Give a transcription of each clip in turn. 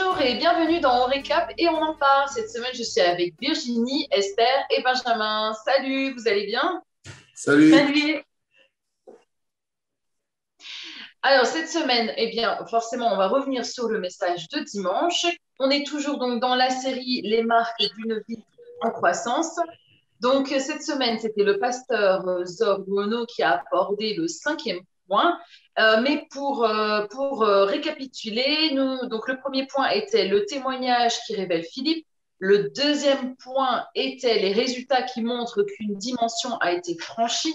Bonjour et bienvenue dans On Récap et on en parle. Cette semaine, je suis avec Virginie, Esther et Benjamin. Salut, vous allez bien? Salut. Salut. Alors, cette semaine, eh bien, forcément, on va revenir sur le message de dimanche. On est toujours donc dans la série Les marques d'une vie en croissance. Donc, cette semaine, c'était le pasteur Zor Bruno qui a abordé le cinquième point. Mais pour récapituler, donc le premier point était le témoignage qui révèle Philippe. Le deuxième point était les résultats qui montrent qu'une dimension a été franchie.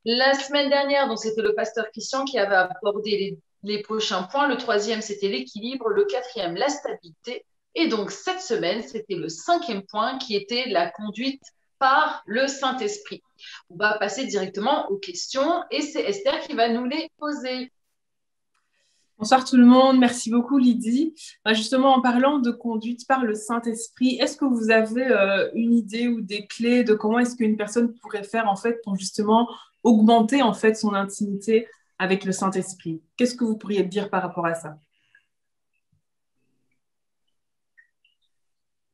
La semaine dernière, donc c'était le pasteur Christian qui avait abordé les prochains points. Le troisième, c'était l'équilibre. Le quatrième, la stabilité. Et donc cette semaine, c'était le cinquième point qui était la conduite par le Saint-Esprit. On va passer directement aux questions et c'est Esther qui va nous les poser. Bonsoir tout le monde, merci beaucoup Lydie. Justement, en parlant de conduite par le Saint-Esprit, est-ce que vous avez une idée ou des clés de comment est-ce qu'une personne pourrait faire en fait pour justement augmenter en fait son intimité avec le Saint-Esprit? Qu'est-ce que vous pourriez dire par rapport à ça?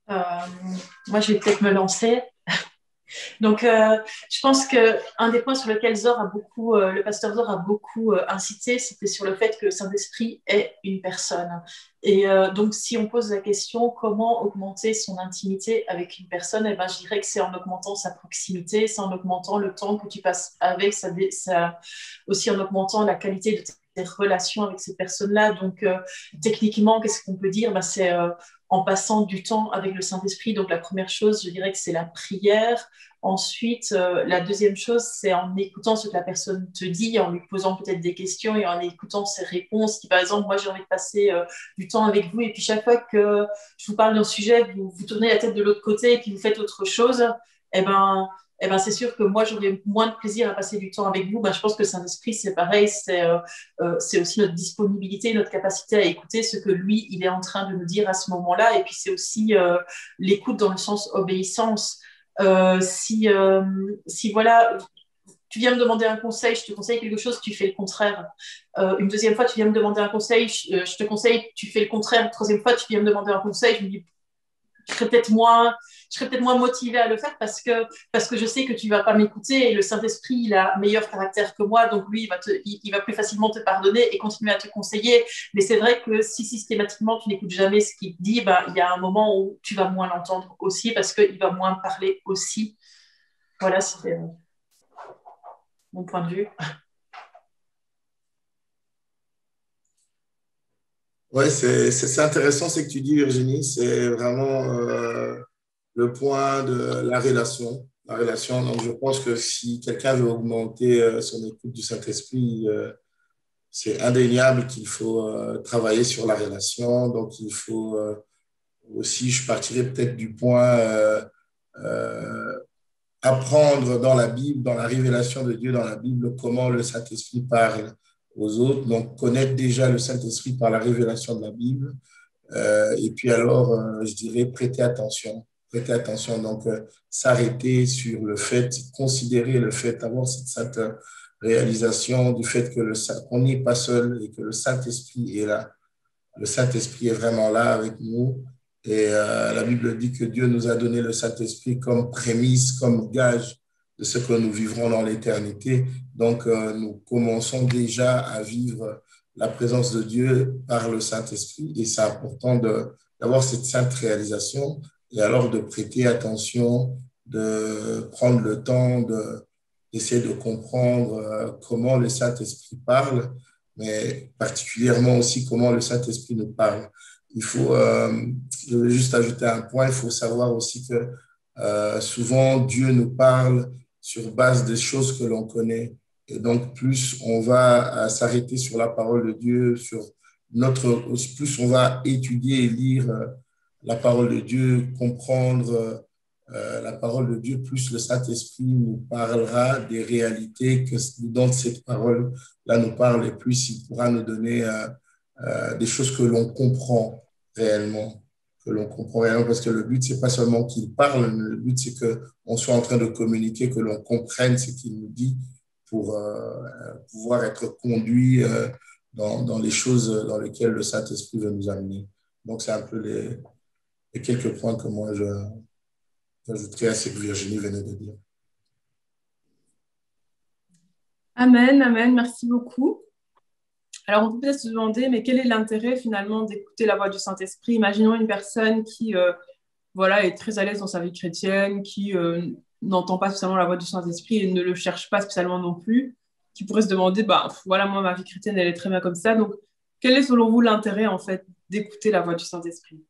Euh, Moi, je vais peut-être me lancer. Donc, je pense qu'un des points sur lesquels le pasteur Zor a beaucoup incité, c'était sur le fait que le Saint-Esprit est une personne. Et donc, si on pose la question comment augmenter son intimité avec une personne, eh ben, je dirais que c'est en augmentant sa proximité, c'est en augmentant le temps que tu passes avec, aussi en augmentant la qualité de tes relations avec ces personnes-là. Donc, techniquement, qu'est-ce qu'on peut dire? Ben, c'est en passant du temps avec le Saint-Esprit. Donc, la première chose, je dirais que c'est la prière. Ensuite, la deuxième chose, c'est en écoutant ce que la personne te dit, en lui posant peut-être des questions et en écoutant ses réponses. Si par exemple, moi j'ai envie de passer du temps avec vous et puis chaque fois que je vous parle d'un sujet, vous tournez la tête de l'autre côté et puis vous faites autre chose, eh ben, c'est sûr que moi j'aurais moins de plaisir à passer du temps avec vous. Ben, je pense que le Saint-Esprit, c'est pareil, c'est aussi notre disponibilité, notre capacité à écouter ce que lui, il est en train de nous dire à ce moment-là. Et puis c'est aussi l'écoute dans le sens obéissance. Si voilà, tu viens me demander un conseil, je te conseille quelque chose, tu fais le contraire. Une deuxième fois, tu viens me demander un conseil, je te conseille, tu fais le contraire. Une troisième fois, tu viens me demander un conseil, je me dis, je serais peut-être moins motivée à le faire parce que je sais que tu ne vas pas m'écouter et le Saint-Esprit, il a meilleur caractère que moi, donc lui, il va plus facilement te pardonner et continuer à te conseiller. Mais c'est vrai que si systématiquement tu n'écoutes jamais ce qu'il te dit, ben, il y a un moment où tu vas moins l'entendre aussi parce qu'il va moins parler aussi. Voilà, c'était mon point de vue. Ouais, c'est intéressant ce que tu dis, Virginie. C'est vraiment le point de la relation. La relation. Donc, je pense que si quelqu'un veut augmenter son écoute du Saint-Esprit, c'est indéniable qu'il faut travailler sur la relation. Donc, il faut aussi, je partirais peut-être du point euh, apprendre dans la Bible, dans la révélation de Dieu dans la Bible, comment le Saint-Esprit parle aux autres. Donc, connaître déjà le Saint-Esprit par la révélation de la Bible. Et puis alors, je dirais prêter attention. Prêter attention, donc s'arrêter sur le fait, considérer le fait, avoir cette réalisation du fait que qu'on n'est pas seul et que le Saint-Esprit est là. Le Saint-Esprit est vraiment là avec nous. Et la Bible dit que Dieu nous a donné le Saint-Esprit comme prémisse, comme gage de ce que nous vivrons dans l'éternité. Donc, nous commençons déjà à vivre la présence de Dieu par le Saint-Esprit. Et c'est important d'avoir cette sainte réalisation et alors de prêter attention, de prendre le temps d'essayer de comprendre comment le Saint-Esprit parle, mais particulièrement aussi comment le Saint-Esprit nous parle. Il faut, je vais juste ajouter un point, il faut savoir aussi que souvent Dieu nous parle sur base des choses que l'on connaît. Et donc, plus on va s'arrêter sur la parole de Dieu, plus on va étudier et lire la parole de Dieu, comprendre la parole de Dieu, plus le Saint-Esprit nous parlera des réalités dont cette parole-là nous parle, et plus il pourra nous donner des choses que l'on comprend réellement, parce que le but, c'est pas seulement qu'il parle, mais le but, c'est qu'on soit en train de communiquer, que l'on comprenne ce qu'il nous dit pour pouvoir être conduit dans les choses dans lesquelles le Saint-Esprit veut nous amener. Donc, c'est un peu les quelques points que moi, j'ajouterais à ce que Virginie venait de dire. Amen, amen, merci beaucoup. Alors, on peut peut-être se demander, mais quel est l'intérêt finalement d'écouter la voix du Saint-Esprit? Imaginons une personne qui voilà, est très à l'aise dans sa vie chrétienne, qui n'entend pas spécialement la voix du Saint-Esprit et ne le cherche pas spécialement non plus, qui pourrait se demander, bah, voilà, moi, ma vie chrétienne, elle est très bien comme ça. Donc, quel est selon vous l'intérêt, en fait, d'écouter la voix du Saint-Esprit?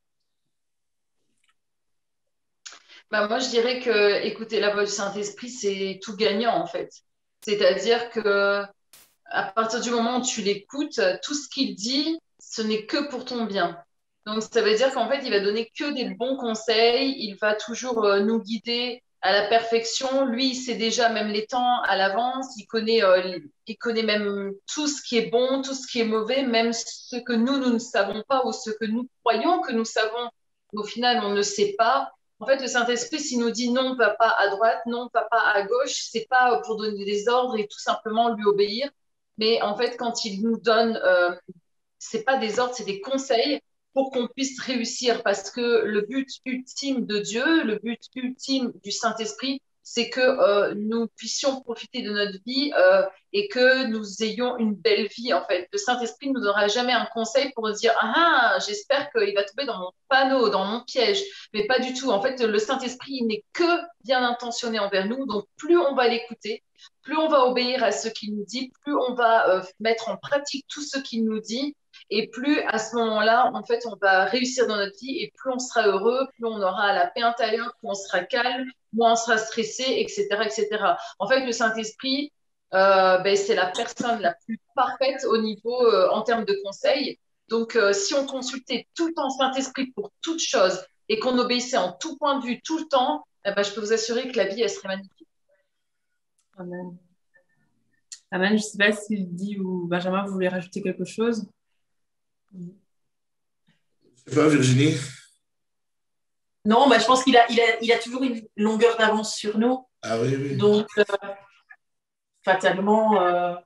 Bah, moi, je dirais que écouter la voix du Saint-Esprit, c'est tout gagnant, en fait. C'est-à-dire que à partir du moment où tu l'écoutes, tout ce qu'il dit, ce n'est que pour ton bien. Donc, ça veut dire qu'en fait, il va donner que des bons conseils, il va toujours nous guider à la perfection. Lui, il sait déjà même les temps à l'avance, il connaît même tout ce qui est bon, tout ce qui est mauvais, même ce que nous ne savons pas ou ce que nous croyons que nous savons. Au final, on ne sait pas. En fait, le Saint-Esprit, s'il nous dit non, va pas à droite, non, va pas à gauche, c'est pas pour donner des ordres et tout simplement lui obéir. Mais en fait, quand il nous donne, c'est pas des ordres, c'est des conseils pour qu'on puisse réussir. Parce que le but ultime de Dieu, le but ultime du Saint-Esprit, c'est que nous puissions profiter de notre vie et que nous ayons une belle vie. En fait, le Saint-Esprit ne nous donnera jamais un conseil pour nous dire ah, j'espère qu'il va tomber dans mon panneau, dans mon piège. Mais pas du tout. En fait, le Saint-Esprit, il n'est que bien intentionné envers nous. Donc, plus on va l'écouter, plus on va obéir à ce qu'il nous dit, plus on va mettre en pratique tout ce qu'il nous dit, et plus à ce moment-là, en fait, on va réussir dans notre vie, et plus on sera heureux, plus on aura la paix intérieure, plus on sera calme, moins on sera stressé, etc., etc. En fait, le Saint-Esprit, c'est la personne la plus parfaite au niveau en termes de conseils. Donc, si on consultait tout le temps Saint-Esprit pour toute chose et qu'on obéissait en tout point de vue tout le temps, je peux vous assurer que la vie, elle serait magnifique. Amen. Amen. Je ne sais pas si Lydie ou Benjamin, vous voulez rajouter quelque chose? Je ne sais pas, Virginie. Non, je pense qu'il a toujours une longueur d'avance sur nous. Ah oui, oui. Donc, fatalement,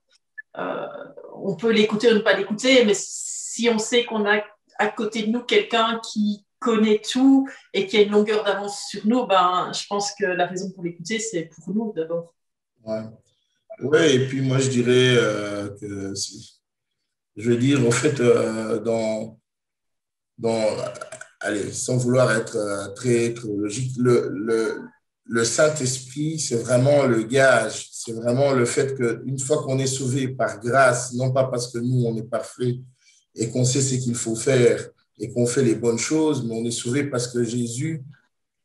on peut l'écouter ou ne pas l'écouter, mais si on sait qu'on a à côté de nous quelqu'un qui connaît tout et qui a une longueur d'avance sur nous, je pense que la raison pour l'écouter, c'est pour nous d'abord. Ouais, et puis moi, je dirais je veux dire, en fait, allez, sans vouloir être très logique, le Saint-Esprit, c'est vraiment le gage, c'est vraiment le fait qu'une fois qu'on est sauvé par grâce, non pas parce que nous, on est parfait et qu'on sait ce qu'il faut faire et qu'on fait les bonnes choses, mais on est sauvé parce que Jésus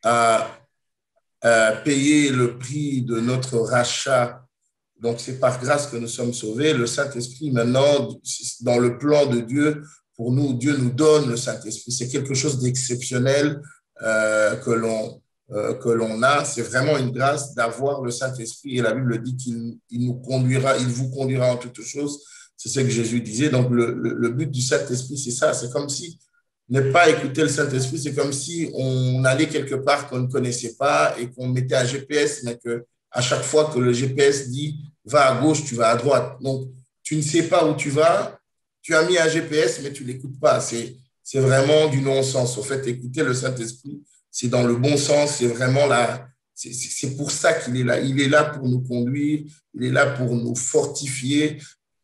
a payé le prix de notre rachat. Donc, c'est par grâce que nous sommes sauvés. Le Saint-Esprit, maintenant, dans le plan de Dieu, pour nous, Dieu nous donne le Saint-Esprit. C'est quelque chose d'exceptionnel que l'on a. C'est vraiment une grâce d'avoir le Saint-Esprit. Et la Bible dit qu'il nous conduira, il vous conduira en toutes choses. C'est ce que Jésus disait. Donc, le but du Saint-Esprit, c'est ça. C'est comme si ne pas écouter le Saint-Esprit, c'est comme si on allait quelque part qu'on ne connaissait pas et qu'on mettait un GPS, mais qu'à chaque fois que le GPS dit va à gauche, tu vas à droite. Donc, tu ne sais pas où tu vas, tu as mis un GPS, mais tu ne l'écoutes pas. C'est vraiment du non-sens. En fait, écouter le Saint-Esprit, c'est dans le bon sens, c'est vraiment là. C'est pour ça qu'il est là. Il est là pour nous conduire, il est là pour nous fortifier,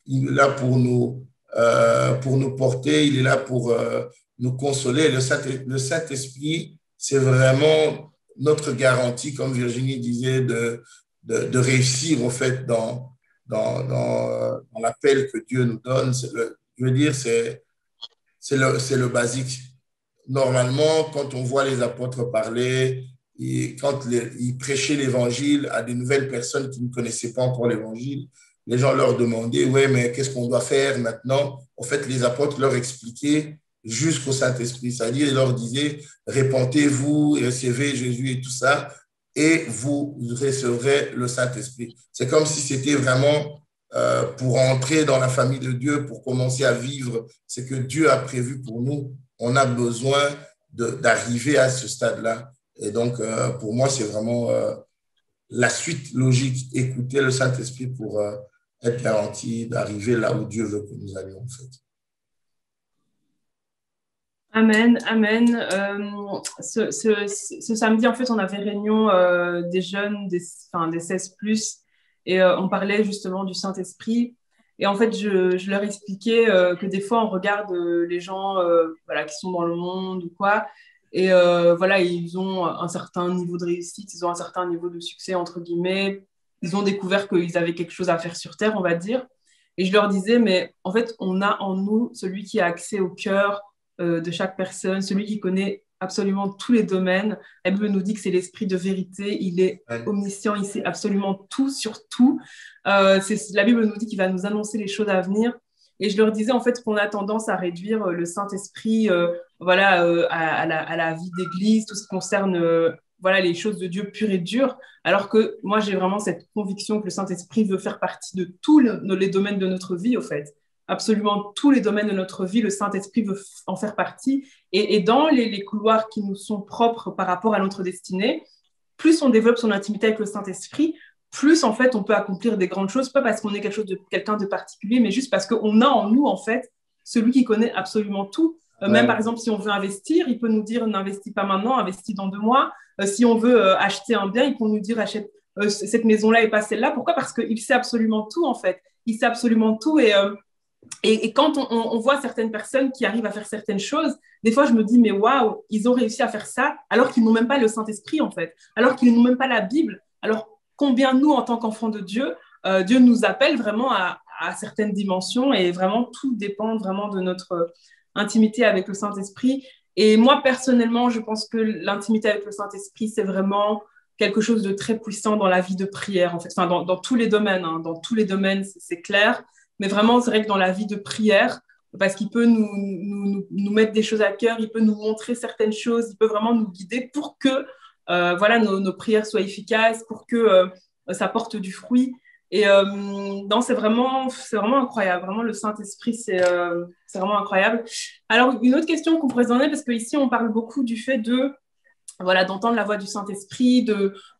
il est là pour nous porter, il est là pour nous consoler. Le Saint-Esprit, c'est vraiment notre garantie, comme Virginie disait, de réussir, en fait, dans l'appel que Dieu nous donne. Je veux dire, c'est le basique. Normalement, quand on voit les apôtres parler, et quand ils prêchaient l'évangile à des nouvelles personnes qui ne connaissaient pas encore l'évangile, les gens leur demandaient, ouais, mais qu'est-ce qu'on doit faire maintenant? En fait, les apôtres leur expliquaient jusqu'au Saint-Esprit. C'est-à-dire, ils leur disaient, répentez-vous, recevez Jésus et tout ça, et vous recevrez le Saint-Esprit. C'est comme si c'était vraiment pour entrer dans la famille de Dieu, pour commencer à vivre ce que Dieu a prévu pour nous. On a besoin d'arriver à ce stade-là. Et donc, pour moi, c'est vraiment la suite logique, écouter le Saint-Esprit pour être garanti d'arriver là où Dieu veut que nous allions, en fait. Amen, amen. Ce samedi, en fait, on avait réunion des jeunes, des 16 plus, et on parlait justement du Saint-Esprit. Et en fait, je leur expliquais que des fois, on regarde les gens voilà, qui sont dans le monde ou quoi, et voilà, ils ont un certain niveau de réussite, ils ont un certain niveau de succès, entre guillemets. Ils ont découvert qu'ils avaient quelque chose à faire sur Terre, on va dire. Et je leur disais, mais en fait, on a en nous celui qui a accès au cœur de chaque personne, celui qui connaît absolument tous les domaines. La Bible nous dit que c'est l'esprit de vérité, il est omniscient, il sait absolument tout sur tout. La Bible nous dit qu'il va nous annoncer les choses à venir. Et je leur disais en fait qu'on a tendance à réduire le Saint-Esprit voilà, à la vie d'église, tout ce qui concerne voilà, les choses de Dieu pures et dures, alors que moi j'ai vraiment cette conviction que le Saint-Esprit veut faire partie de tous les domaines de notre vie, au fait. Absolument tous les domaines de notre vie, le Saint-Esprit veut en faire partie. Et dans les couloirs qui nous sont propres par rapport à notre destinée, plus on développe son intimité avec le Saint-Esprit, plus en fait on peut accomplir des grandes choses, pas parce qu'on est quelqu'un de particulier, mais juste parce qu'on a en nous en fait celui qui connaît absolument tout. Même par exemple, si on veut investir, il peut nous dire n'investis pas maintenant, investis dans 2 mois. Si on veut acheter un bien, il peut nous dire achète cette maison-là et pas celle-là. Pourquoi? Parce qu'il sait absolument tout en fait. Il sait absolument tout et quand on voit certaines personnes qui arrivent à faire certaines choses, des fois je me dis mais waouh, ils ont réussi à faire ça alors qu'ils n'ont même pas le Saint-Esprit en fait, alors qu'ils n'ont même pas la Bible. Alors combien nous en tant qu'enfants de Dieu, Dieu nous appelle vraiment à certaines dimensions et vraiment tout dépend vraiment de notre intimité avec le Saint-Esprit. Et moi personnellement, je pense que l'intimité avec le Saint-Esprit c'est vraiment quelque chose de très puissant dans la vie de prière en fait, enfin dans tous les domaines, hein. Dans tous les domaines c'est clair. Mais vraiment, c'est vrai que dans la vie de prière, parce qu'il peut nous mettre des choses à cœur, il peut nous montrer certaines choses, il peut vraiment nous guider pour que voilà, nos prières soient efficaces, pour que ça porte du fruit. Et non, c'est vraiment incroyable. Vraiment, le Saint-Esprit, c'est vraiment incroyable. Alors, une autre question qu'on pourrait se donner, parce qu'ici, on parle beaucoup du fait de voilà, d'entendre la voix du Saint-Esprit,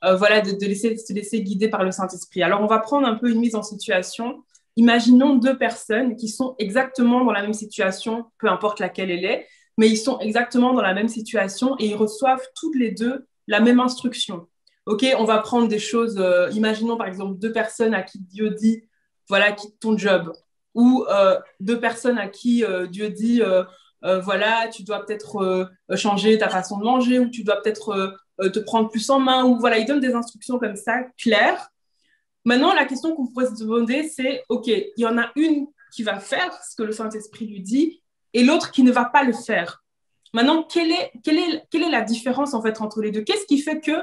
voilà, de se laisser guider par le Saint-Esprit. Alors, on va prendre un peu une mise en situation. Imaginons 2 personnes qui sont exactement dans la même situation, peu importe laquelle elle est, mais ils sont exactement dans la même situation et ils reçoivent toutes les 2 la même instruction. OK, on va prendre des choses, imaginons par exemple 2 personnes à qui Dieu dit, voilà, quitte ton job, ou 2 personnes à qui Dieu dit, voilà, tu dois peut-être changer ta façon de manger, ou tu dois peut-être te prendre plus en main, ou voilà, il donne des instructions comme ça, claires. Maintenant, la question qu'on pourrait se demander, c'est, OK, il y en a une qui va faire ce que le Saint-Esprit lui dit et l'autre qui ne va pas le faire. Maintenant, quelle est la différence en fait entre les deux? Qu'est-ce qui fait que,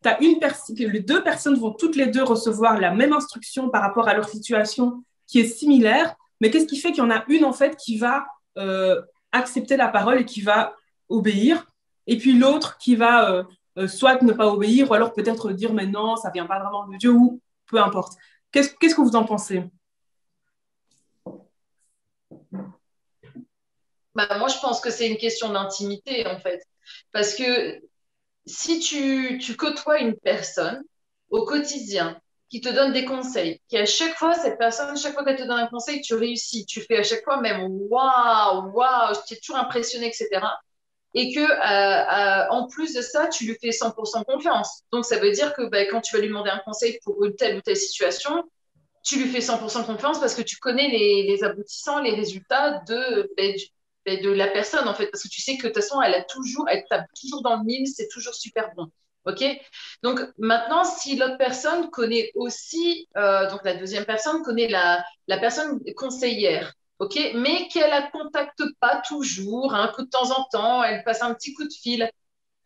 que les 2 personnes vont toutes les 2 recevoir la même instruction par rapport à leur situation qui est similaire, mais qu'est-ce qui fait qu'il y en a une en fait qui va accepter la parole et qui va obéir, et puis l'autre qui va soit ne pas obéir, ou alors peut-être dire mais non, ça ne vient pas vraiment de Dieu, ou peu importe. Qu'est-ce que vous en pensez? Bah, moi, je pense que c'est une question d'intimité, en fait. Parce que si tu côtoies une personne au quotidien qui te donne des conseils, qui à chaque fois, cette personne, chaque fois qu'elle te donne un conseil, tu réussis, tu fais à chaque fois même waouh, waouh, je t'ai toujours impressionné, etc. Et que en plus de ça, tu lui fais 100% confiance. Donc, ça veut dire que bah, quand tu vas lui demander un conseil pour une telle ou telle situation, tu lui fais 100% confiance parce que tu connais les aboutissants, les résultats de la personne, en fait. Parce que tu sais que de toute façon, elle tape toujours dans le mille, c'est toujours super bon. OK? Donc, maintenant, si l'autre personne connaît aussi, donc la deuxième personne connaît la personne conseillère, OK? Mais qu'elle ne la contacte pas toujours, hein, que de temps en temps, elle passe un petit coup de fil,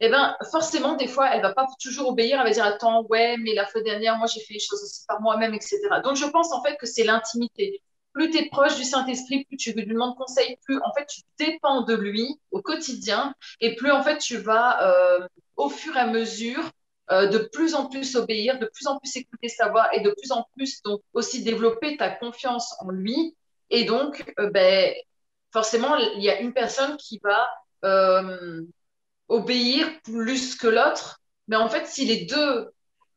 eh ben, forcément, des fois, elle va pas toujours obéir. Elle va dire, attends, ouais, mais la fois dernière, moi, j'ai fait les choses aussi par moi-même, etc. Donc, je pense, en fait, que c'est l'intimité. Plus tu es proche du Saint-Esprit, plus tu lui demandes conseil, plus, en fait, tu dépends de lui au quotidien, et plus, en fait, tu vas, au fur et à mesure, de plus en plus obéir, de plus en plus écouter sa voix, et de plus en plus, donc, aussi développer ta confiance en lui. Et donc, ben, forcément, il y a une personne qui va obéir plus que l'autre. Mais en fait, si les 2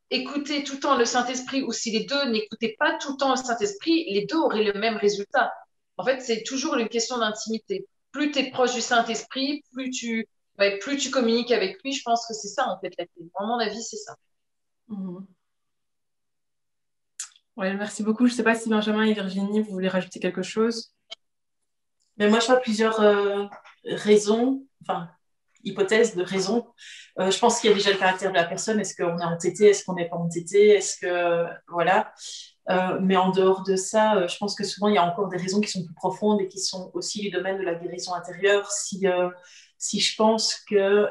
écoutaient tout le temps le Saint-Esprit ou si les 2 n'écoutaient pas tout le temps le Saint-Esprit, les 2 auraient le même résultat. En fait, c'est toujours une question d'intimité. plus tu es proche du Saint-Esprit, plus tu communiques avec lui. Je pense que c'est ça, en fait, la clé. À mon avis, c'est ça. Ouais, merci beaucoup. Je ne sais pas si Benjamin et Virginie, vous voulez rajouter quelque chose? Mais moi, je vois plusieurs raisons, enfin, hypothèses de raisons. Je pense qu'il y a déjà le caractère de la personne. Est-ce qu'on est entêté? Est-ce qu'on n'est pas entêté? Est-ce que... Voilà. Mais en dehors de ça, je pense que souvent, il y a encore des raisons qui sont plus profondes et qui sont aussi du domaine de la guérison intérieure. Si je pense que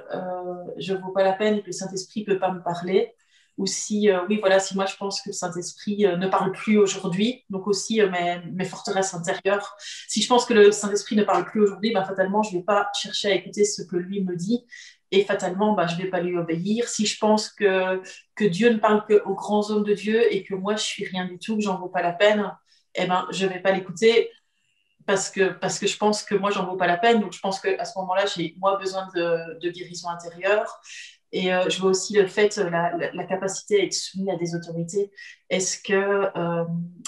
je ne vaux pas la peine et que le Saint-Esprit ne peut pas me parler, ou si, oui, voilà, si moi je pense que le Saint-Esprit ne parle plus aujourd'hui, donc aussi mes forteresses intérieures. Si je pense que le Saint-Esprit ne parle plus aujourd'hui, ben, fatalement, je ne vais pas chercher à écouter ce que lui me dit et fatalement, ben, je ne vais pas lui obéir. Si je pense que Dieu ne parle qu'aux grands hommes de Dieu et que moi, je suis rien du tout, que j'en vaux pas la peine, eh ben, je ne vais pas l'écouter parce que je pense que moi, j'en vaux pas la peine. Donc, je pense qu'à ce moment-là, j'ai, moi, besoin de guérison intérieure. Et je vois aussi le fait, la capacité à être soumis à des autorités. Est-ce que,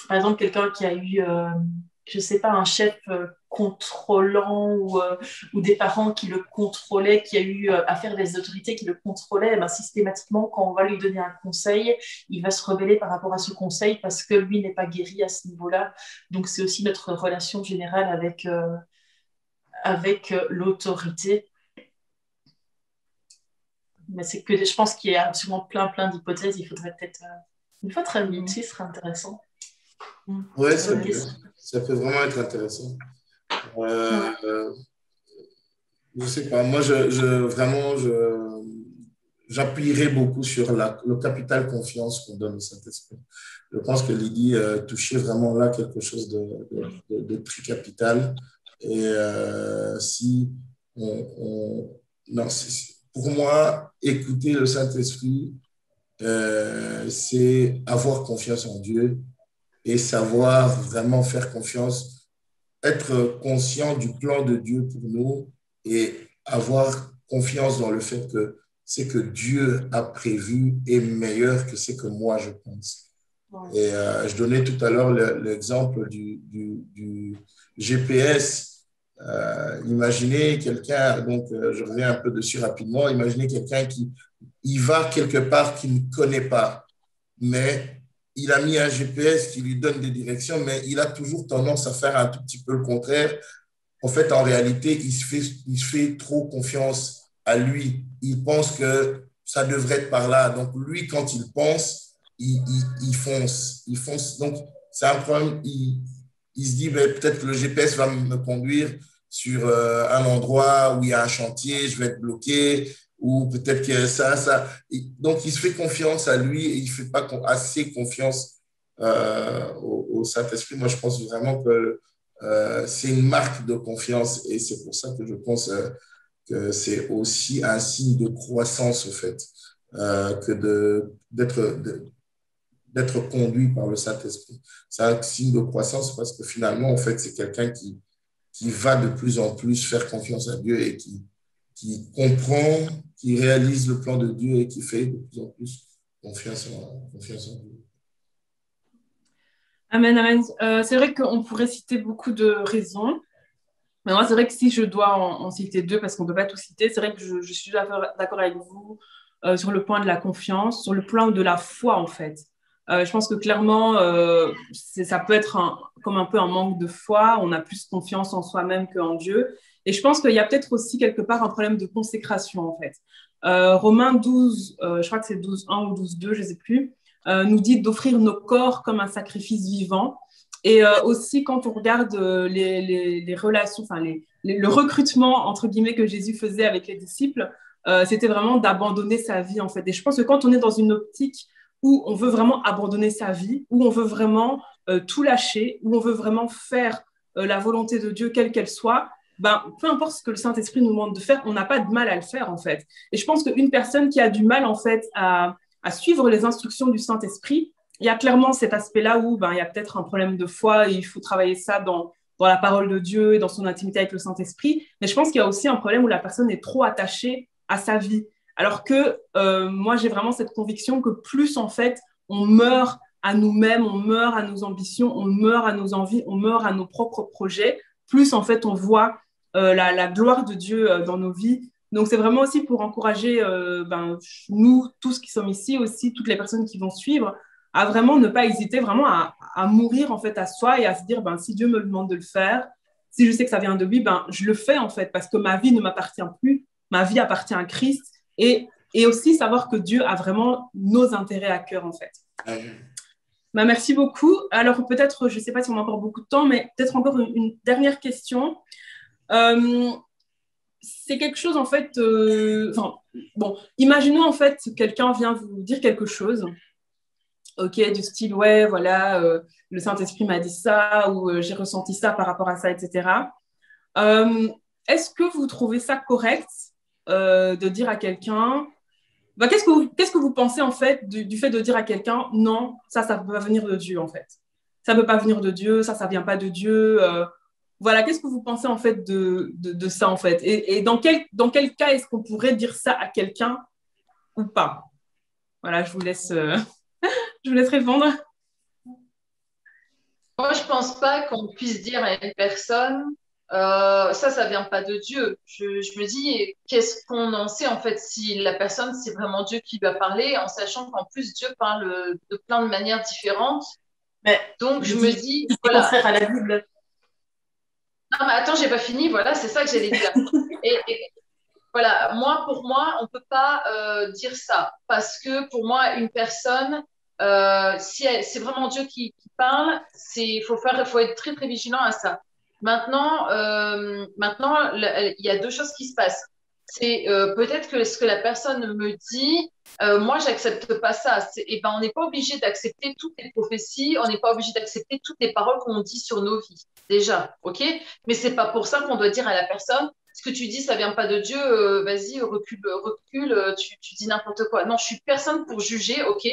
par exemple, quelqu'un qui a eu, je ne sais pas, un chef contrôlant ou des parents qui le contrôlaient, qui a eu affaire à des autorités qui le contrôlaient, ben, systématiquement, quand on va lui donner un conseil, il va se rebeller par rapport à ce conseil parce que lui n'est pas guéri à ce niveau-là. Donc, c'est aussi notre relation générale avec l'autorité. Mais c'est que je pense qu'il y a absolument plein d'hypothèses. Il faudrait peut-être une fois travailler dessus, ce serait intéressant. Oui, ça peut vraiment être intéressant. Je sais pas, moi, vraiment, j'appuierai beaucoup sur le capital confiance qu'on donne au Saint-Esprit. Je pense que Lydie touchait vraiment là quelque chose de très capital. Et si non, pour moi, écouter le Saint-Esprit, c'est avoir confiance en Dieu et savoir vraiment faire confiance, être conscient du plan de Dieu pour nous et avoir confiance dans le fait que ce que Dieu a prévu est meilleur que ce que moi je pense. Ouais. Et je donnais tout à l'heure l'exemple du GPS. Imaginez quelqu'un, donc je reviens un peu dessus rapidement, imaginez quelqu'un qui va quelque part qu'il ne connaît pas, mais il a mis un GPS qui lui donne des directions, mais il a toujours tendance à faire un tout petit peu le contraire. En fait, en réalité, il se fait trop confiance à lui. Il pense que ça devrait être par là. Donc, lui, quand il pense, il fonce. Il fonce. Donc, c'est un problème. Il se dit, ben, peut-être que le GPS va me conduire sur un endroit où il y a un chantier, je vais être bloqué, ou peut-être que ça. Donc, il se fait confiance à lui et il ne fait pas assez confiance au Saint-Esprit. Moi, je pense vraiment que c'est une marque de confiance et c'est pour ça que je pense que c'est aussi un signe de croissance, au fait, que d'être conduit par le Saint-Esprit. C'est un signe de croissance parce que finalement, en fait, c'est quelqu'un qui va de plus en plus faire confiance à Dieu et qui comprend, qui réalise le plan de Dieu et qui fait de plus en plus confiance en Dieu. Amen, amen. C'est vrai qu'on pourrait citer beaucoup de raisons. Mais moi, c'est vrai que si je dois en citer deux, parce qu'on ne peut pas tout citer, c'est vrai que je suis d'accord avec vous sur le point de la confiance, sur le plan de la foi, en fait. Je pense que clairement, ça peut être comme un peu un manque de foi. On a plus confiance en soi-même qu'en Dieu. Et je pense qu'il y a peut-être aussi quelque part un problème de consécration, en fait. Romains 12, je crois que c'est 12.1 ou 12.2, je ne sais plus, nous dit d'offrir nos corps comme un sacrifice vivant. Et aussi, quand on regarde les relations, enfin le recrutement, entre guillemets, que Jésus faisait avec les disciples, c'était vraiment d'abandonner sa vie, en fait. Et je pense que quand on est dans une optique où on veut vraiment abandonner sa vie, où on veut vraiment tout lâcher, où on veut vraiment faire la volonté de Dieu, quelle qu'elle soit, ben, peu importe ce que le Saint-Esprit nous demande de faire, on n'a pas de mal à le faire, en fait. Et je pense qu'une personne qui a du mal, en fait, à suivre les instructions du Saint-Esprit, il y a clairement cet aspect-là où il y a peut-être un problème de foi et il faut travailler ça dans la parole de Dieu et dans son intimité avec le Saint-Esprit. Mais je pense qu'il y a aussi un problème où la personne est trop attachée à sa vie. Alors que moi, j'ai vraiment cette conviction que plus, en fait, on meurt à nous-mêmes, on meurt à nos ambitions, on meurt à nos envies, on meurt à nos propres projets, plus, en fait, on voit la gloire de Dieu dans nos vies. Donc, c'est vraiment aussi pour encourager nous, tous qui sommes ici, aussi toutes les personnes qui vont suivre, à vraiment ne pas hésiter vraiment à mourir en fait à soi et à se dire, si Dieu me demande de le faire, si je sais que ça vient de lui, je le fais en fait, parce que ma vie ne m'appartient plus, ma vie appartient à Christ, et aussi savoir que Dieu a vraiment nos intérêts à cœur en fait. Merci beaucoup. Alors peut-être, je ne sais pas si on a encore beaucoup de temps, mais peut-être encore une dernière question. C'est quelque chose en fait, imaginons en fait quelqu'un vient vous dire quelque chose, ok, du style ouais voilà, le Saint-Esprit m'a dit ça ou j'ai ressenti ça par rapport à ça, etc. Est-ce que vous trouvez ça correct de dire à quelqu'un, qu'est-ce que vous pensez en fait du fait de dire à quelqu'un non, ça peut pas venir de Dieu en fait, ça peut pas venir de Dieu, ça vient pas de Dieu. Voilà, qu'est-ce que vous pensez en fait de ça en fait, et dans quel cas est-ce qu'on pourrait dire ça à quelqu'un ou pas? Voilà, je vous laisse répondre. Moi, je pense pas qu'on puisse dire à une personne, ça vient pas de Dieu. Je me dis, qu'est-ce qu'on en sait en fait si la personne, c'est vraiment Dieu qui lui a parlé, en sachant qu'en plus Dieu parle de plein de manières différentes. Mais donc je me dis, c'est voilà. contraire à la Bible. Non, mais attends, j'ai pas fini. Voilà, c'est ça que j'allais dire. Et voilà, pour moi, on peut pas dire ça parce que pour moi, une personne, si c'est vraiment Dieu qui parle, faut être très très vigilant à ça. Maintenant, il y a deux choses qui se passent. C'est peut-être que ce que la personne me dit, moi, j'accepte pas ça. On n'est pas obligé d'accepter toutes les prophéties, on n'est pas obligé d'accepter toutes les paroles qu'on dit sur nos vies, déjà, ok? Mais c'est pas pour ça qu'on doit dire à la personne, ce que tu dis, ça vient pas de Dieu, vas-y, recule, tu dis n'importe quoi. Non, je suis personne pour juger, ok?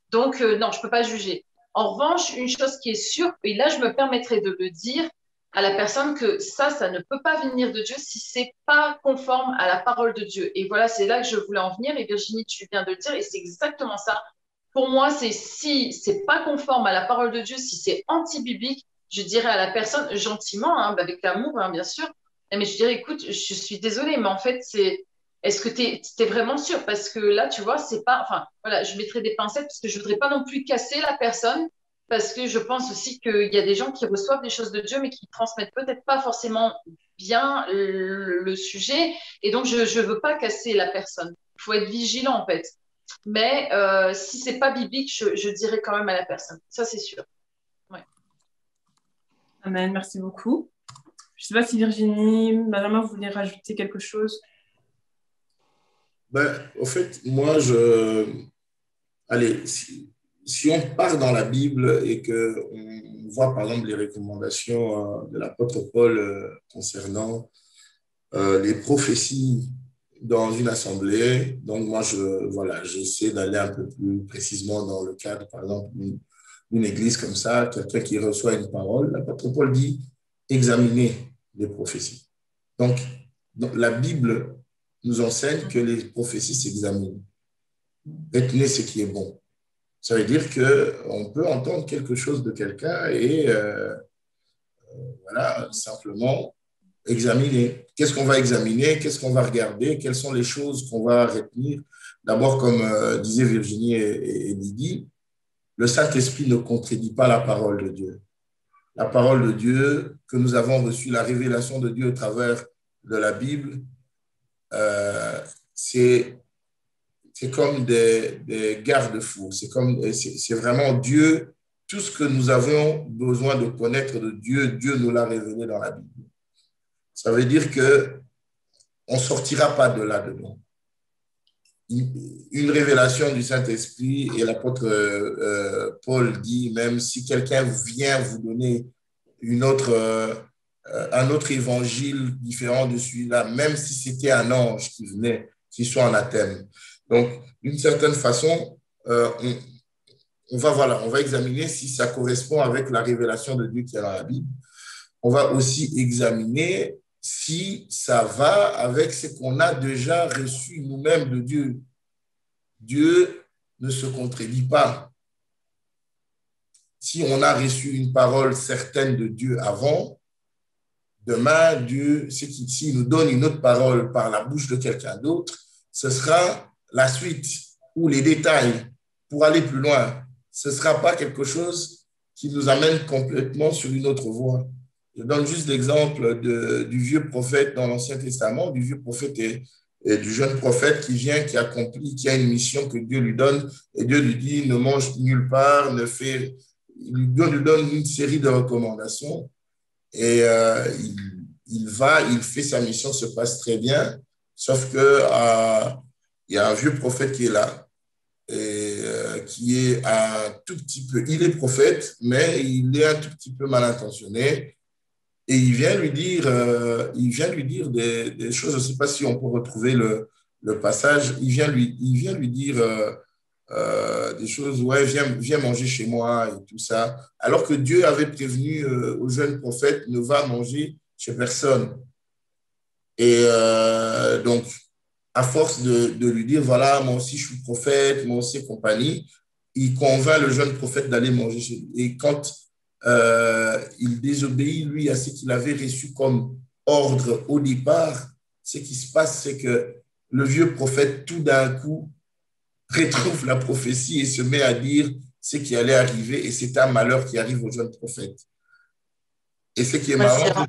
Donc, non, je peux pas juger. En revanche, une chose qui est sûre, et là, je me permettrai de le dire à la personne que ça ne peut pas venir de Dieu si c'est pas conforme à la parole de Dieu. Et voilà, c'est là que je voulais en venir. Et Virginie, tu viens de le dire, et c'est exactement ça. Pour moi, c'est si c'est pas conforme à la parole de Dieu, si c'est anti-biblique, je dirais à la personne gentiment, avec l'amour, bien sûr, mais je dirais, écoute, je suis désolée, mais en fait, est-ce que tu es vraiment sûr? Parce que là, tu vois, c'est pas, enfin, voilà, je mettrai des pincettes parce que je voudrais pas non plus casser la personne, parce que je pense aussi qu'il y a des gens qui reçoivent des choses de Dieu, mais qui transmettent peut-être pas forcément bien le sujet. Et donc, je veux pas casser la personne. Il faut être vigilant, en fait. Mais si c'est pas biblique, je dirais quand même à la personne. Ça, c'est sûr. Ouais. Amen, merci beaucoup. Je ne sais pas si Virginie, Benjamin, vous voulez rajouter quelque chose? Au fait, moi, allez, si on part dans la Bible et qu'on voit, par exemple, les recommandations de l'apôtre Paul concernant les prophéties dans une assemblée, donc moi, j'essaie d'aller un peu plus précisément dans le cadre, par exemple, d'une église comme ça, quelqu'un qui reçoit une parole, l'apôtre Paul dit « examinez les prophéties ». Donc, la Bible nous enseigne que les prophéties s'examinent. Retenez ce qui est bon. Ça veut dire qu'on peut entendre quelque chose de quelqu'un et voilà, simplement examiner. Qu'est-ce qu'on va examiner? Qu'est-ce qu'on va regarder? Quelles sont les choses qu'on va retenir? D'abord, comme disaient Virginie et Lydie, le Saint-Esprit ne contredit pas la parole de Dieu. La parole de Dieu que nous avons reçue, la révélation de Dieu au travers de la Bible, c'est comme des garde-fous. C'est vraiment Dieu. Tout ce que nous avons besoin de connaître de Dieu, Dieu nous l'a révélé dans la Bible. Ça veut dire qu'on ne sortira pas de là-dedans. Une révélation du Saint-Esprit, et l'apôtre Paul dit, même si quelqu'un vient vous donner un autre évangile différent de celui-là, même si c'était un ange qui venait, qui soit anathème. Donc, d'une certaine façon, on va examiner si ça correspond avec la révélation de Dieu qui est dans la Bible. On va aussi examiner si ça va avec ce qu'on a déjà reçu nous-mêmes de Dieu. Dieu ne se contredit pas. Si on a reçu une parole certaine de Dieu avant, demain, Dieu, s'il nous donne une autre parole par la bouche de quelqu'un d'autre, ce sera la suite ou les détails pour aller plus loin. Ce ne sera pas quelque chose qui nous amène complètement sur une autre voie. Je donne juste l'exemple du vieux prophète dans l'Ancien Testament, du vieux prophète et du jeune prophète qui vient, qui accomplit, qui a une mission que Dieu lui donne, et Dieu lui dit, ne mange nulle part, Dieu lui donne une série de recommandations, et il va, il fait sa mission, se passe très bien, sauf que il y a un vieux prophète qui est là, et qui est un tout petit peu, il est prophète, mais il est un tout petit peu mal intentionné, et il vient lui dire des choses, je ne sais pas si on peut retrouver le passage, il vient lui dire des choses, ouais, viens manger chez moi et tout ça, alors que Dieu avait prévenu au jeune prophète, ne va manger chez personne. Et donc, à force de lui dire, voilà, moi aussi je suis prophète, moi aussi compagnie, il convainc le jeune prophète d'aller manger chez lui. Et quand il désobéit, lui, à ce qu'il avait reçu comme ordre au départ, ce qui se passe, c'est que le vieux prophète, tout d'un coup, retrouve la prophétie et se met à dire ce qui allait arriver, et c'est un malheur qui arrive au jeune prophète. Et ce qui est marrant,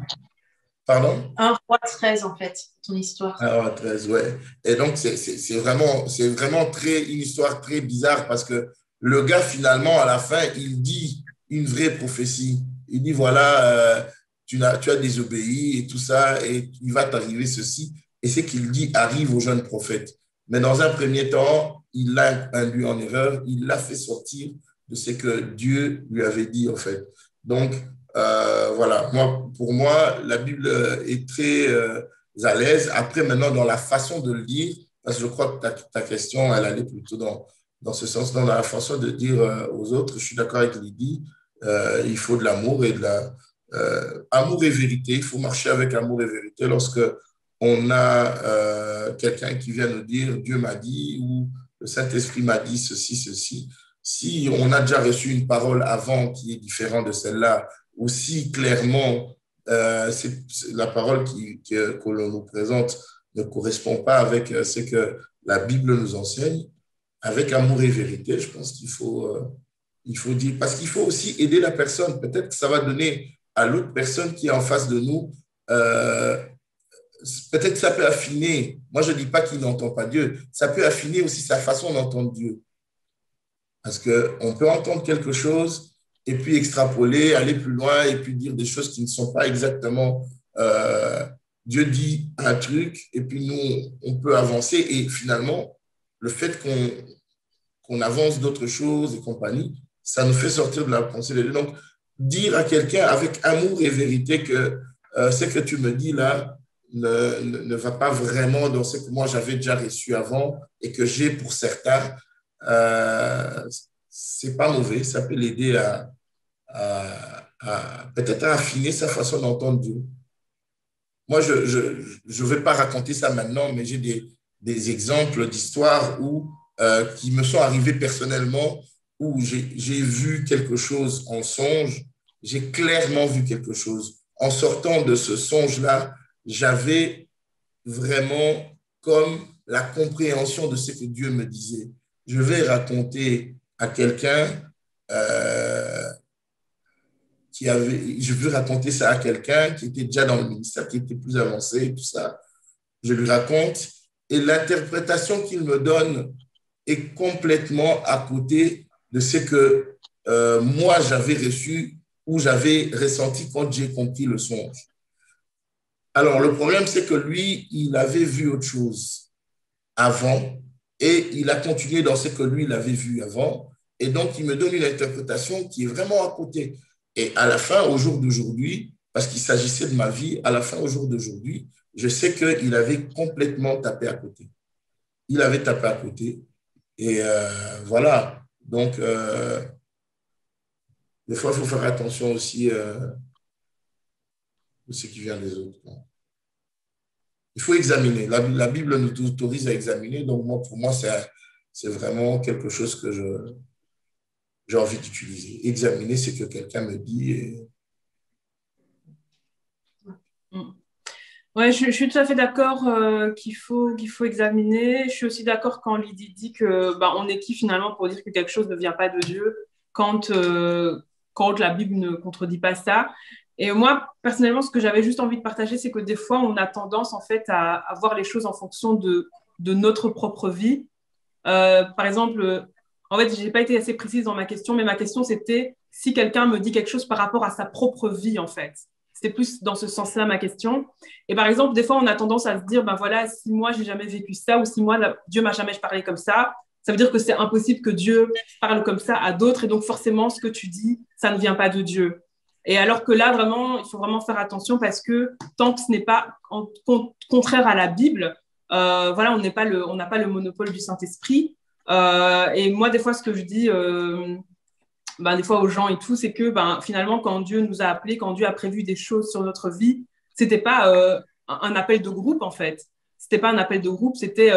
pardon? 1 roi 13, en fait, ton histoire. 1 roi 13, ouais. Et donc, c'est vraiment une histoire très bizarre parce que le gars, finalement, à la fin, il dit une vraie prophétie. Il dit, voilà, tu as désobéi et tout ça, et il va t'arriver ceci. Et ce qu'il dit arrive au jeune prophète. Mais dans un premier temps, il l'a induit en erreur, il l'a fait sortir de ce que Dieu lui avait dit, en fait. Donc, voilà, pour moi, la Bible est très à l'aise. Après, maintenant, dans la façon de le dire, parce que je crois que ta question, elle allait plutôt dans ce sens, dans la façon de dire aux autres. Je suis d'accord avec Lydie, il faut de l'amour et amour et vérité. Il faut marcher avec amour et vérité lorsque on a quelqu'un qui vient nous dire Dieu m'a dit ou le Saint-Esprit m'a dit ceci, ceci. Si on a déjà reçu une parole avant qui est différente de celle-là, ou si clairement la parole que l'on nous présente ne correspond pas avec ce que la Bible nous enseigne, avec amour et vérité, je pense qu'il faut dire, parce qu'il faut aussi aider la personne. Peut-être que ça va donner à l'autre personne qui est en face de nous, peut-être que ça peut affiner, moi je ne dis pas qu'il n'entend pas Dieu, ça peut affiner aussi sa façon d'entendre Dieu. Parce qu'on peut entendre quelque chose et puis extrapoler, aller plus loin et puis dire des choses qui ne sont pas exactement… Dieu dit un truc et puis nous, on peut avancer. Et finalement, le fait qu'on avance d'autres choses et compagnie, ça nous fait sortir de la pensée de Dieu. Donc, dire à quelqu'un avec amour et vérité que ce que tu me dis là ne va pas vraiment dans ce que moi j'avais déjà reçu avant et que j'ai pour certains… c'est pas mauvais, ça peut l'aider à peut-être à affiner sa façon d'entendre Dieu. Moi, je vais pas raconter ça maintenant, mais j'ai des exemples d'histoires qui me sont arrivés personnellement, où j'ai vu quelque chose en songe, j'ai clairement vu quelque chose. En sortant de ce songe-là, j'avais vraiment comme la compréhension de ce que Dieu me disait. Je vais raconter à quelqu'un je veux raconter ça à quelqu'un qui était déjà dans le ministère, qui était plus avancé et tout ça. Je lui raconte et l'interprétation qu'il me donne est complètement à côté de ce que moi j'avais reçu ou j'avais ressenti quand j'ai compris le songe. Alors, le problème, c'est que lui, il avait vu autre chose avant et il a continué dans ce que lui, il avait vu avant. Et donc, il me donne une interprétation qui est vraiment à côté. Et à la fin, au jour d'aujourd'hui, parce qu'il s'agissait de ma vie, à la fin, au jour d'aujourd'hui, je sais qu'il avait complètement tapé à côté. Il avait tapé à côté. Et voilà. Donc, des fois, il faut faire attention aussi de ce qui vient des autres. Il faut examiner. La Bible nous autorise à examiner. Donc, pour moi, c'est vraiment quelque chose que j'ai envie d'utiliser. Examiner ce que quelqu'un me dit. Ouais, je suis tout à fait d'accord qu'il faut examiner. Je suis aussi d'accord quand Lydie dit que on est qui finalement pour dire que quelque chose ne vient pas de Dieu quand, quand la Bible ne contredit pas ça. Et moi, personnellement, ce que j'avais juste envie de partager, c'est que des fois, on a tendance en fait à voir les choses en fonction de notre propre vie. Par exemple, en fait, j'ai pas été assez précise dans ma question, mais ma question c'était si quelqu'un me dit quelque chose par rapport à sa propre vie, en fait. C'était plus dans ce sens-là ma question. Et par exemple, des fois, on a tendance à se dire, ben voilà, si moi j'ai jamais vécu ça, ou si moi Dieu m'a jamais parlé comme ça veut dire que c'est impossible que Dieu parle comme ça à d'autres, et donc forcément, ce que tu dis, ça ne vient pas de Dieu. Et alors que là, vraiment, il faut vraiment faire attention parce que tant que ce n'est pas contraire à la Bible, voilà, on n'a pas le monopole du Saint-Esprit. Et moi, des fois, ce que je dis, des fois aux gens et tout, c'est que finalement, quand Dieu nous a appelés, quand Dieu a prévu des choses sur notre vie, c'était pas un appel de groupe en fait. C'était pas un appel de groupe, c'était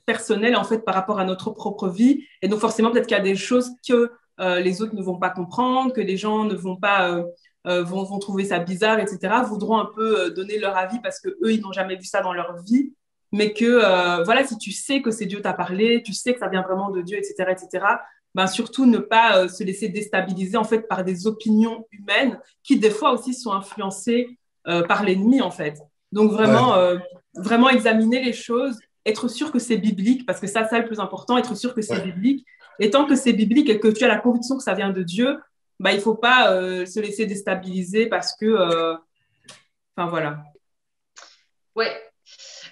personnel en fait par rapport à notre propre vie. Et donc forcément, peut-être qu'il y a des choses que les autres ne vont pas comprendre, que les gens ne vont pas vont trouver ça bizarre, etc. Voudront un peu donner leur avis parce que eux, ils n'ont jamais vu ça dans leur vie. Mais que voilà, si tu sais que c'est Dieu t'a parlé, tu sais que ça vient vraiment de Dieu, etc., etc. Surtout ne pas se laisser déstabiliser en fait par des opinions humaines qui des fois aussi sont influencées par l'ennemi en fait. Donc Ouais, vraiment examiner les choses, être sûr que c'est biblique parce que ça le plus important, être sûr que c'est ouais. biblique. Et tant que c'est biblique et que tu as la conviction que ça vient de Dieu, il faut pas se laisser déstabiliser parce que enfin voilà. Ouais.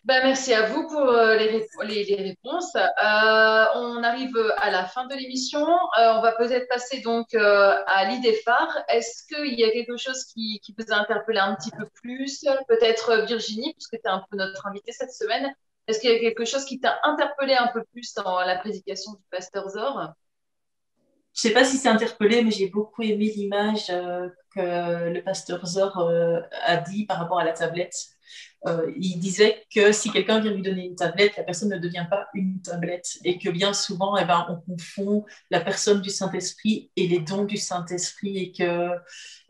Merci à vous pour les réponses. On arrive à la fin de l'émission. On va peut-être passer donc à l'idée phare. Est-ce qu'il y a quelque chose qui vous a interpellé un petit peu plus? Peut-être Virginie, puisque tu es un peu notre invitée cette semaine. Est-ce qu'il y a quelque chose qui t'a interpellé un peu plus dans la prédication du pasteur Zor? Je sais pas si c'est interpellé, mais j'ai beaucoup aimé l'image que le pasteur Zor a dit par rapport à la tablette. Il disait que si quelqu'un vient lui donner une tablette, la personne ne devient pas une tablette et que bien souvent, on confond la personne du Saint-Esprit et les dons du Saint-Esprit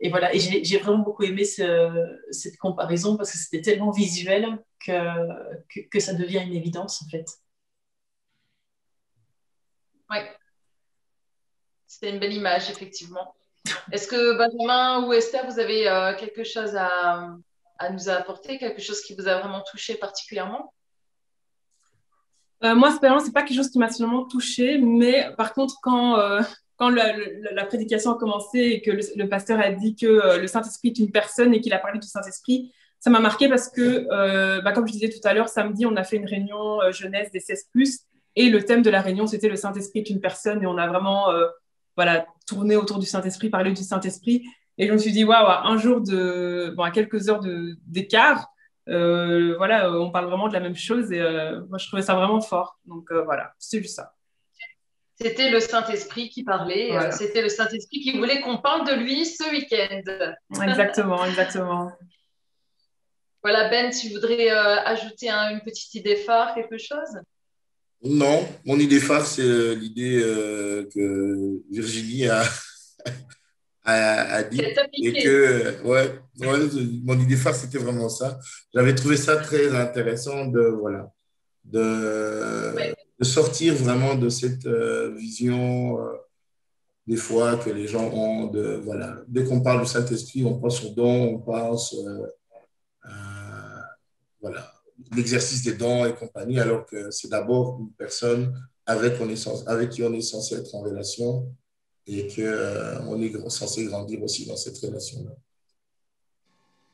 et voilà. Et j'ai vraiment beaucoup aimé cette comparaison parce que c'était tellement visuel que ça devient une évidence en fait. Oui, c'était une belle image, effectivement. Est-ce que Benjamin ou Esther, vous avez quelque chose à nous apporter, quelque chose qui vous a vraiment touché particulièrement? Moi, spécialement, c'est pas quelque chose qui m'a seulement touchée, mais par contre, quand la prédication a commencé et que le pasteur a dit que le Saint-Esprit est une personne et qu'il a parlé du Saint-Esprit, ça m'a marqué parce que, comme je disais tout à l'heure, samedi, on a fait une réunion jeunesse des 16+, et le thème de la réunion, c'était le Saint-Esprit est une personne, et on a vraiment voilà, tourné autour du Saint-Esprit, parlé du Saint-Esprit. Et je me suis dit, waouh, à quelques heures d'écart, voilà, on parle vraiment de la même chose et moi je trouvais ça vraiment fort. Donc voilà, c'est juste ça. C'était le Saint-Esprit qui parlait, Voilà, c'était le Saint-Esprit qui voulait qu'on parle de lui ce week-end. exactement, exactement. Voilà, Ben, tu voudrais ajouter une petite idée phare, quelque chose? Non, mon idée phare, c'est l'idée que Virginie a C'est dit. Et appliqué. que, mon idée phare, c'était vraiment ça. J'avais trouvé ça très intéressant voilà, de sortir vraiment de cette vision, des fois, que les gens ont voilà, dès qu'on parle du Saint-Esprit, on pense au don, on pense à, voilà, l'exercice des dons et compagnie, alors que c'est d'abord une personne avec qui on est censé être en relation et qu'on on est censé grandir aussi dans cette relation-là.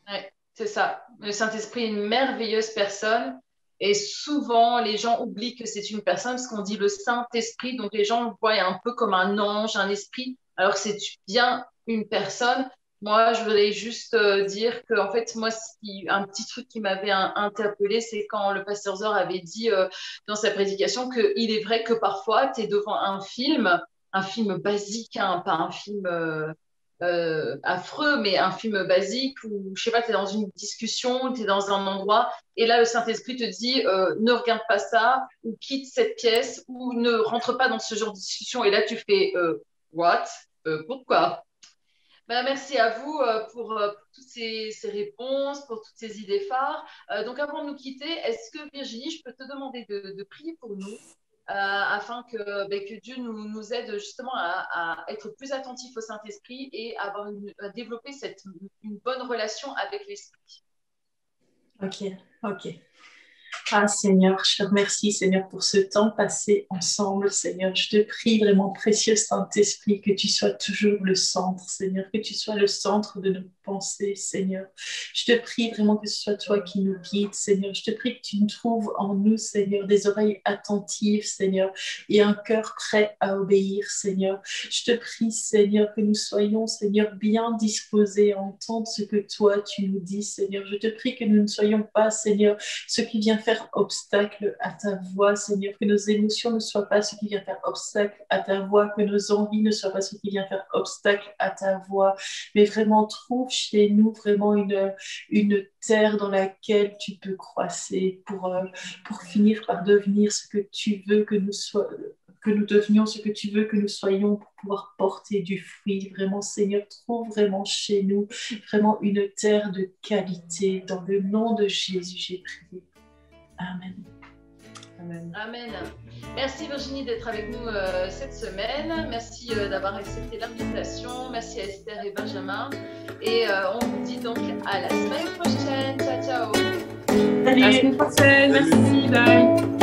Ouais, c'est ça. Le Saint-Esprit est une merveilleuse personne et souvent les gens oublient que c'est une personne parce qu'on dit le Saint-Esprit, donc les gens le voient un peu comme un ange, un esprit, alors que c'est bien une personne. Moi, je voulais juste dire que, en fait, moi, un petit truc qui m'avait interpellé, c'est quand le pasteur Zor avait dit dans sa prédication qu'il est vrai que parfois, tu es devant un film basique, hein, pas un film affreux, mais un film basique où, je sais pas, tu es dans une discussion, tu es dans un endroit, et là, le Saint-Esprit te dit ne regarde pas ça, ou quitte cette pièce, ou ne rentre pas dans ce genre de discussion. Et là, tu fais what? Pourquoi? Merci à vous pour toutes ces réponses, pour toutes ces idées phares. Donc, avant de nous quitter, est-ce que Virginie, je peux te demander de prier pour nous afin que Dieu nous aide justement à être plus attentifs au Saint-Esprit et à développer une bonne relation avec l'Esprit. Ok. Ah Seigneur, je te remercie Seigneur pour ce temps passé ensemble Seigneur. Je te prie vraiment précieux Saint-Esprit que tu sois toujours le centre Seigneur, que tu sois le centre de nos pensées Seigneur. Je te prie vraiment que ce soit toi qui nous guides Seigneur. Je te prie que tu nous trouves en nous Seigneur des oreilles attentives Seigneur et un cœur prêt à obéir Seigneur. Je te prie Seigneur que nous soyons Seigneur bien disposés à entendre ce que toi tu nous dis Seigneur. Je te prie que nous ne soyons pas Seigneur ce qui vient faire obstacle à ta voix, Seigneur, que nos émotions ne soient pas ce qui vient faire obstacle à ta voix, que nos envies ne soient pas ce qui vient faire obstacle à ta voix, mais vraiment trouve chez nous vraiment une terre dans laquelle tu peux croisser pour finir par devenir ce que tu veux que nous soyons, que nous devenions ce que tu veux que nous soyons pour pouvoir porter du fruit. Vraiment, Seigneur, trouve vraiment chez nous vraiment une terre de qualité. Dans le nom de Jésus, j'ai prié. Amen. Amen. Merci Virginie d'être avec nous cette semaine. Merci d'avoir accepté l'invitation. Merci à Esther et Benjamin. Et on vous dit donc à la semaine prochaine. Ciao, ciao. Salut. À la semaine prochaine. Merci. Bye.